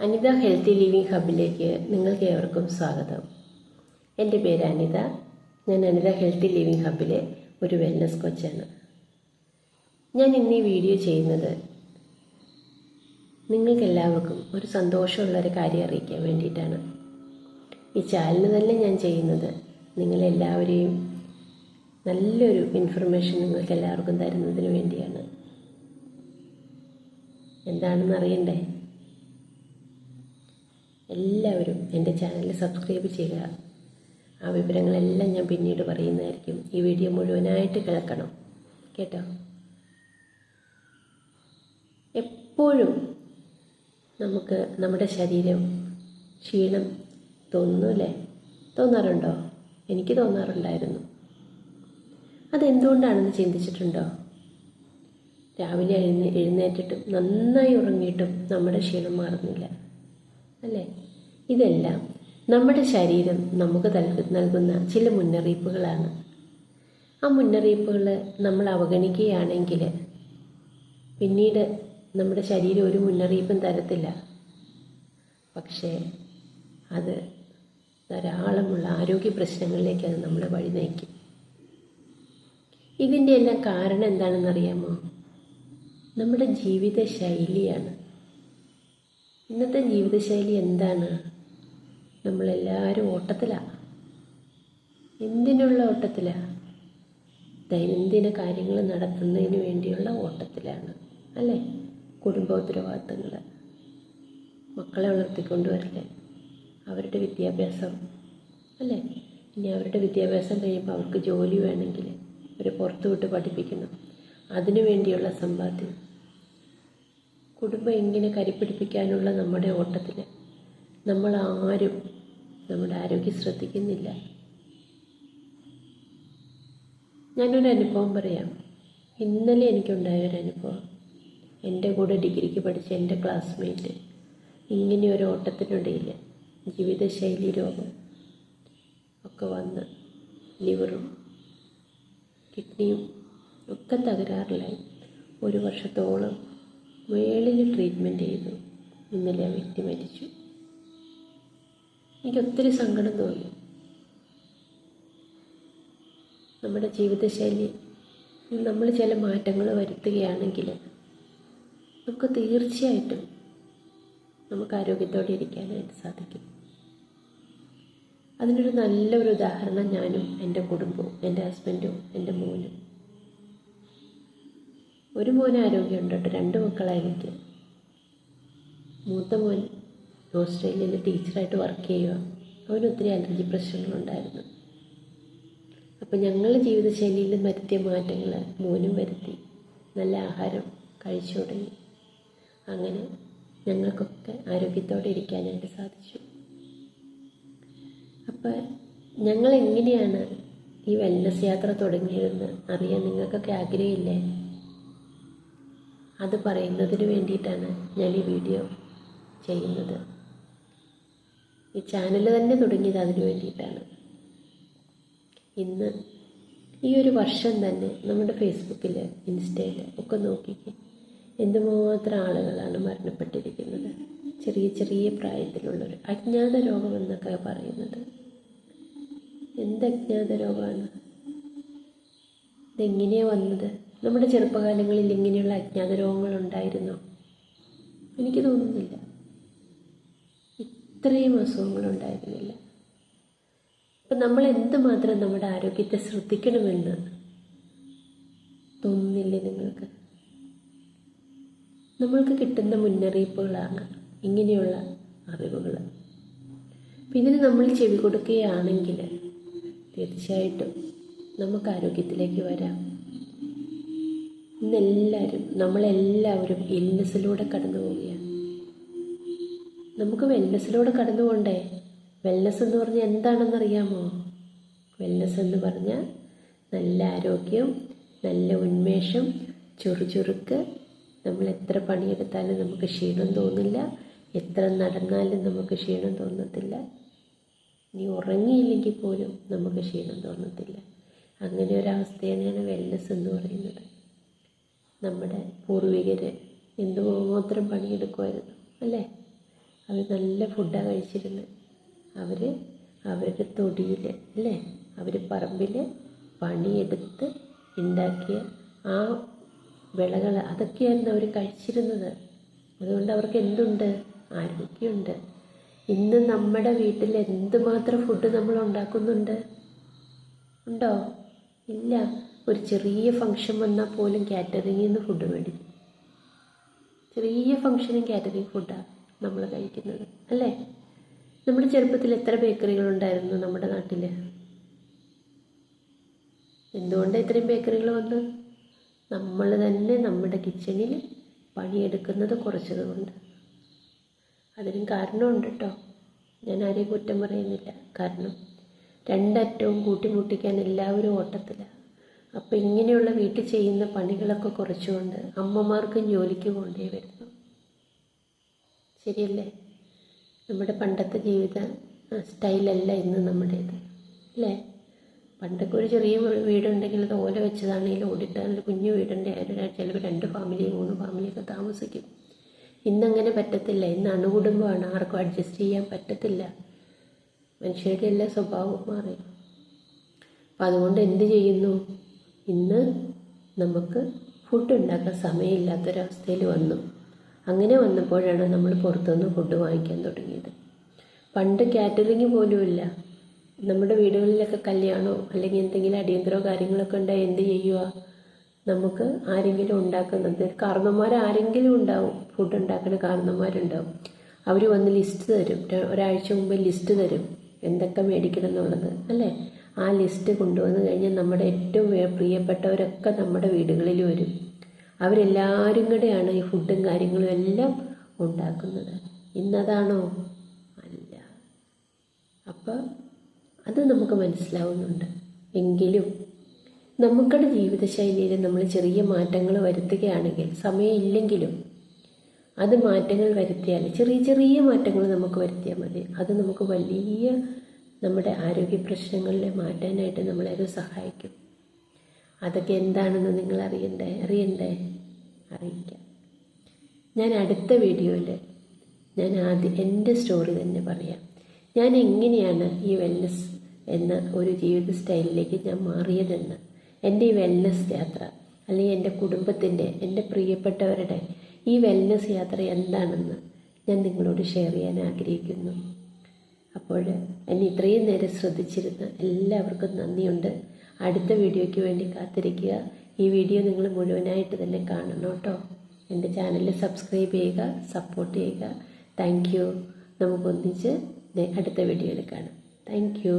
Anitha healthy living ഹബിലേക്ക് നിങ്ങൾക്ക് ഏവർക്കും സ്വാഗതം. എൻ്റെ പേര് അനിത. ഞാൻ അനിത ഹെൽത്തി ലിവിങ് ഹബിലെ ഒരു വെൽനസ് കോച്ചാണ്. ഞാൻ ഇന്ന് ഈ വീഡിയോ ചെയ്യുന്നത് നിങ്ങൾക്കെല്ലാവർക്കും ഒരു സന്തോഷമുള്ളൊരു കാര്യം അറിയിക്കാൻ വേണ്ടിയിട്ടാണ്. ഈ ചാനൽ തന്നെ ഞാൻ ചെയ്യുന്നത് നിങ്ങളെല്ലാവരെയും നല്ലൊരു ഇൻഫർമേഷൻ നിങ്ങൾക്ക് എല്ലാവർക്കും തരുന്നതിന് വേണ്ടിയാണ്. എന്താണെന്ന് അറിയണ്ടേ? എല്ലാവരും എൻ്റെ ചാനൽ സബ്സ്ക്രൈബ് ചെയ്യുക. ആ വിവരങ്ങളെല്ലാം ഞാൻ പിന്നീട് പറയുന്നതായിരിക്കും. ഈ വീഡിയോ മുഴുവനായിട്ട് കേൾക്കണം കേട്ടോ. എപ്പോഴും നമുക്ക് നമ്മുടെ ശരീരം ക്ഷീണം തോന്നുന്നു അല്ലേ? തോന്നാറുണ്ടോ? എനിക്ക് തോന്നാറുണ്ടായിരുന്നു. അതെന്തുകൊണ്ടാണെന്ന് ചിന്തിച്ചിട്ടുണ്ടോ? രാവിലെ എഴുന്നേറ്റിട്ടും നന്നായി ഉറങ്ങിയിട്ടും നമ്മുടെ ക്ഷീണം മാറുന്നില്ല അല്ലേ? ഇതെല്ലാം നമ്മുടെ ശരീരം നമുക്ക് നൽകുന്ന ചില മുന്നറിയിപ്പുകളാണ്. ആ മുന്നറിയിപ്പുകൾ നമ്മൾ അവഗണിക്കുകയാണെങ്കിൽ പിന്നീട് നമ്മുടെ ശരീരം ഒരു മുന്നറിയിപ്പും തരത്തില്ല. പക്ഷേ അത് ധാരാളമുള്ള ആരോഗ്യ പ്രശ്നങ്ങളിലേക്ക് അത് നമ്മളെ വഴി നയിക്കും. ഇതിൻ്റെ എല്ലാം കാരണം എന്താണെന്നറിയാമോ? നമ്മുടെ ജീവിത ശൈലിയാണ്. ഇന്നത്തെ ജീവിതശൈലി എന്താണ്? നമ്മളെല്ലാവരും ഓട്ടത്തിലാണ്. എന്തിനുള്ള ഓട്ടത്തിലാണ്? ദൈനംദിന കാര്യങ്ങൾ നടത്തുന്നതിന് വേണ്ടിയുള്ള ഓട്ടത്തിലാണ് അല്ലേ? കുടുംബ ഉത്തരവാദിത്തങ്ങൾ, മക്കളെ വളർത്തിക്കൊണ്ടുവരല്, അവരുടെ വിദ്യാഭ്യാസം അല്ലേ? ഇനി അവരുടെ വിദ്യാഭ്യാസം കഴിയുമ്പോൾ അവർക്ക് ജോലി വേണമെങ്കിൽ അവരെ പുറത്തു വിട്ട് പഠിപ്പിക്കണം. അതിനു വേണ്ടിയുള്ള സമ്പാദ്യം, കുടുംബം ഇങ്ങനെ കരിപ്പിടിപ്പിക്കാനുള്ള നമ്മുടെ ഓട്ടത്തിൽ നമ്മൾ ആരും നമ്മുടെ ആരോഗ്യം ശ്രദ്ധിക്കുന്നില്ല. ഞാനൊരു അനുഭവം പറയാം. ഇന്നലെ എനിക്കുണ്ടായ ഒരു അനുഭവം. എൻ്റെ കൂടെ ഡിഗ്രിക്ക് പഠിച്ച എൻ്റെ ക്ലാസ്മേറ്റ് ഇങ്ങനെ ഒരു ഓട്ടത്തിനിടയിൽ ജീവിതശൈലി രോഗം ഒക്കെ വന്ന് ലിവറും കിഡ്നിയും ഒക്കെ തകരാറിലായി. 1 വർഷത്തോളം മേളിൽ ട്രീറ്റ്മെൻറ്റ് ചെയ്തു. ഇന്നലെ ആ വ്യക്തി മരിച്ചു. എനിക്ക് ഒത്തിരി സങ്കടം തോന്നി. നമ്മുടെ ജീവിതശൈലി നമ്മൾ ചില മാറ്റങ്ങൾ വരുത്തുകയാണെങ്കിൽ നമുക്ക് തീർച്ചയായിട്ടും നമുക്ക് ആരോഗ്യത്തോടെ ഇരിക്കാനായിട്ട് സാധിക്കും. അതിനൊരു നല്ലൊരു ഉദാഹരണം ഞാനും എൻ്റെ കുടുംബവും, എൻ്റെ ഹസ്ബൻഡും എൻ്റെ മോനും. ഒരു മോന് ആരോഗ്യമുണ്ട് കേട്ടോ. 2 മക്കളായി എനിക്ക്. മൂത്ത മോൻ ഓസ്ട്രേലിയയിൽ ടീച്ചറായിട്ട് വർക്ക് ചെയ്യുക. അവന് ഒത്തിരി അലർജി പ്രശ്നങ്ങളുണ്ടായിരുന്നു. അപ്പോൾ ഞങ്ങൾ ജീവിതശൈലിയിൽ വരുത്തിയ മാറ്റങ്ങൾ മോനും വരുത്തി. നല്ല ആഹാരം കഴിച്ചു തുടങ്ങി. അങ്ങനെ ഞങ്ങൾക്കൊക്കെ ആരോഗ്യത്തോടെ ഇരിക്കാനായിട്ട് സാധിച്ചു. അപ്പോൾ ഞങ്ങൾ എങ്ങനെയാണ് ഈ വെൽനസ് യാത്ര തുടങ്ങിയതെന്ന് അറിയാൻ നിങ്ങൾക്കൊക്കെ ആഗ്രഹമില്ലേ? അത് പറയുന്നതിന് വേണ്ടിയിട്ടാണ് ഞാൻ ഈ വീഡിയോ ചെയ്യുന്നത്. ഈ ചാനൽ തന്നെ തുടങ്ങിയത് അതിന് വേണ്ടിയിട്ടാണ്. ഇന്ന് ഈ ഒരു വർഷം തന്നെ നമ്മുടെ ഫേസ്ബുക്കിൽ, ഇൻസ്റ്റയിൽ ഒക്കെ നോക്കിക്കേ, എന്തുമാത്രം ആളുകളാണ് മരണപ്പെട്ടിരിക്കുന്നത്. ചെറിയ ചെറിയ പ്രായത്തിലുള്ളവർ. അജ്ഞാത രോഗം എന്നൊക്കെ പറയുന്നത് എന്ത് അജ്ഞാത രോഗമാണ്? ഇതെങ്ങനെയാണ് വന്നത്? നമ്മുടെ ചെറുപ്പകാലങ്ങളിൽ ഇങ്ങനെയുള്ള അജ്ഞാത രോഗങ്ങളുണ്ടായിരുന്നോ? എനിക്ക് തോന്നുന്നില്ല. ഇത്രയും അസുഖങ്ങളുണ്ടായിരുന്നില്ല. അപ്പം നമ്മൾ എന്തുമാത്രം നമ്മുടെ ആരോഗ്യത്തെ ശ്രദ്ധിക്കണമെന്ന് തോന്നുന്നില്ലേ നിങ്ങൾക്ക്? നമ്മൾക്ക് കിട്ടുന്ന മുന്നറിയിപ്പുകളാണ് ഇങ്ങനെയുള്ള അറിവുകൾ. അപ്പം ഇതിന് നമ്മൾ ചെവി കൊടുക്കുകയാണെങ്കിൽ തീർച്ചയായിട്ടും നമുക്ക് ആരോഗ്യത്തിലേക്ക് വരാം. നമ്മളെല്ലാവരും ഇൽനെസ്സിലൂടെ കടന്നു പോവുകയാണ്. നമുക്ക് വെൽനസ്സിലൂടെ കടന്നു പോകണ്ടേ? വെൽനസ് എന്ന് പറഞ്ഞാൽ എന്താണെന്നറിയാമോ? വെൽനസ് എന്ന് പറഞ്ഞാൽ നല്ല ആരോഗ്യം, നല്ല ഉന്മേഷം, ചുറുചുറുക്ക്. നമ്മൾ എത്ര പണിയെടുത്താലും നമുക്ക് ക്ഷീണം തോന്നില്ല. എത്ര നടന്നാലും നമുക്ക് ക്ഷീണം തോന്നത്തില്ല. ഇനി ഉറങ്ങിയില്ലെങ്കിൽ പോലും നമുക്ക് ക്ഷീണം തോന്നത്തില്ല. അങ്ങനെ ഒരവസ്ഥയാണ് വെൽനസ് എന്ന് പറയുന്നത്. നമ്മുടെ പൂർവികർ എന്തുമാത്രം പണിയെടുക്കുമായിരുന്നു അല്ലേ? അവർ നല്ല ഫുഡാണ് കഴിച്ചിരുന്നത്. അവർ അവരുടെ തൊടിയിൽ അല്ലേ, അവർ പറമ്പിൽ പണിയെടുത്ത് ഉണ്ടാക്കിയ ആ വിളകൾ അതൊക്കെയായിരുന്നു അവർ കഴിച്ചിരുന്നത്. അതുകൊണ്ട് അവർക്ക് എന്തുണ്ട്? ആരോഗ്യമുണ്ട്. ഇന്ന് നമ്മുടെ വീട്ടിൽ എന്തുമാത്രം ഫുഡ് നമ്മൾ ഉണ്ടാക്കുന്നുണ്ട്? ഉണ്ടോ? ഇല്ല. ഒരു ചെറിയ ഫംഗ്ഷൻ വന്നാൽ പോലും കാറ്ററിങ്ങിൽ നിന്ന് ഫുഡ് മേടിക്കും. ചെറിയ ഫംഗ്ഷനും കാറ്ററിങ് ഫുഡാണ് നമ്മൾ കഴിക്കുന്നത് അല്ലേ? നമ്മുടെ ചെറുപ്പത്തിൽ എത്ര ബേക്കറികളുണ്ടായിരുന്നു നമ്മുടെ നാട്ടിൽ? എന്തുകൊണ്ട് ഇത്രയും ബേക്കറികൾ വന്നു? നമ്മൾ തന്നെ നമ്മുടെ കിച്ചണിൽ പണിയെടുക്കുന്നത് കുറച്ചതുകൊണ്ട്. അതിനും കാരണമുണ്ട് കേട്ടോ. ഞാൻ ആരെയും കുറ്റം പറയുന്നില്ല. കാരണം രണ്ടറ്റവും കൂട്ടിമുട്ടിക്കാൻ എല്ലാവരും ഓട്ടത്തിലാണ്. അപ്പോൾ ഇങ്ങനെയുള്ള വീട്ടിൽ ചെയ്യുന്ന പണികളൊക്കെ കുറച്ചുകൊണ്ട് അമ്മമാർക്കും ജോലിക്ക് പോകേണ്ടി വരുന്നു. ശരിയല്ലേ? നമ്മുടെ പണ്ടത്തെ ജീവിത സ്റ്റൈലല്ല ഇന്ന് നമ്മുടേത് അല്ലേ? പണ്ടൊക്കെ ഒരു ചെറിയ വീടുണ്ടെങ്കിൽ അത് ഓല വെച്ചതാണെങ്കിലും ഓടിട്ടാണെങ്കിലും കുഞ്ഞു വീടുണ്ട്, ചിലപ്പോൾ 2 ഫാമിലി 3 ഫാമിലിയൊക്കെ താമസിക്കും. ഇന്നങ്ങനെ പറ്റത്തില്ല. ഇന്ന് അണുകുടുംബമാണ്. ആർക്കും അഡ്ജസ്റ്റ് ചെയ്യാൻ പറ്റത്തില്ല. മനുഷ്യരുടെ എല്ലാ സ്വഭാവവും മാറി. അപ്പം അതുകൊണ്ട് എന്ത് ചെയ്യുന്നു? ഇന്ന് നമുക്ക് ഫുഡ് ഉണ്ടാക്കാൻ സമയമില്ലാത്തൊരവസ്ഥയിൽ വന്നു. അങ്ങനെ വന്നപ്പോഴാണ് നമ്മൾ പുറത്തുനിന്ന് ഫുഡ് വാങ്ങിക്കാൻ തുടങ്ങിയത്. പണ്ട് കാറ്ററിങ് പോലുമില്ല. നമ്മുടെ വീടുകളിലൊക്കെ കല്യാണമോ അല്ലെങ്കിൽ എന്തെങ്കിലും അടിയന്തരമോ കാര്യങ്ങളൊക്കെ ഉണ്ടായി എന്ത് ചെയ്യുക? നമുക്ക് ആരെങ്കിലും ഉണ്ടാക്കുന്നത്, കാരണന്മാർ ആരെങ്കിലും ഉണ്ടാവും, ഫുഡ് ഉണ്ടാക്കുന്ന കാരണന്മാരുണ്ടാവും. അവർ വന്ന് ലിസ്റ്റ് തരും. ഒരാഴ്ച മുമ്പ് ലിസ്റ്റ് തരും എന്തൊക്കെ മേടിക്കണം എന്നുള്ളത് അല്ലേ? ആ ലിസ്റ്റ് കൊണ്ടുവന്ന് കഴിഞ്ഞാൽ നമ്മുടെ ഏറ്റവും പ്രിയപ്പെട്ടവരൊക്കെ നമ്മുടെ വീടുകളിൽ വരും. അവരെല്ലാവരും കൂടെയാണ് ഈ ഫുഡും കാര്യങ്ങളും എല്ലാം ഉണ്ടാക്കുന്നത്. ഇന്നതാണോ? അല്ല. അപ്പോൾ അത് നമുക്ക് മനസ്സിലാവുന്നുണ്ട്. എങ്കിലും നമുക്കുടെ ജീവിതശൈലിയിൽ നമ്മൾ ചെറിയ മാറ്റങ്ങൾ വരുത്തുകയാണെങ്കിൽ, സമയമില്ലെങ്കിലും അത് മാറ്റങ്ങൾ വരുത്തിയാൽ, ചെറിയ ചെറിയ മാറ്റങ്ങൾ നമുക്ക് വരുത്തിയാൽ മതി. അത് നമുക്ക് വലിയ നമ്മുടെ ആരോഗ്യ പ്രശ്നങ്ങളിലെ മാറ്റാനായിട്ട് നമ്മളെ അത് സഹായിക്കും. അതൊക്കെ എന്താണെന്ന് നിങ്ങൾ അറിയണ്ടേ? അറിയിക്കാം. ഞാൻ അടുത്ത വീഡിയോയിൽ ഞാൻ ആദ്യം എൻ്റെ സ്റ്റോറി തന്നെ പറയാം. ഞാൻ എങ്ങനെയാണ് ഈ വെൽനെസ് എന്ന ഒരു ജീവിത സ്റ്റൈലിലേക്ക് ഞാൻ മാറിയതെന്ന്, എൻ്റെ ഈ വെൽനെസ് യാത്ര അല്ലെങ്കിൽ എൻ്റെ കുടുംബത്തിൻ്റെ, എൻ്റെ പ്രിയപ്പെട്ടവരുടെ ഈ വെൽനെസ് യാത്ര എന്താണെന്ന് ഞാൻ നിങ്ങളോട് ഷെയർ ചെയ്യാൻ ആഗ്രഹിക്കുന്നു. അപ്പോൾ എന്നെ ഇത്രയും നേരം ശ്രദ്ധിച്ചിരുന്ന എല്ലാവർക്കും നന്ദിയുണ്ട്. അടുത്ത വീഡിയോയ്ക്ക് വേണ്ടി കാത്തിരിക്കുക. ഈ വീഡിയോ നിങ്ങൾ മുഴുവനായിട്ട് തന്നെ കാണണം കേട്ടോ. എൻ്റെ ചാനൽ സബ്സ്ക്രൈബ് ചെയ്യുക, സപ്പോർട്ട് ചെയ്യുക. Thank you. നമുക്കൊന്നിച്ച് അടുത്ത വീഡിയോയിൽ കാണാം. Thank U.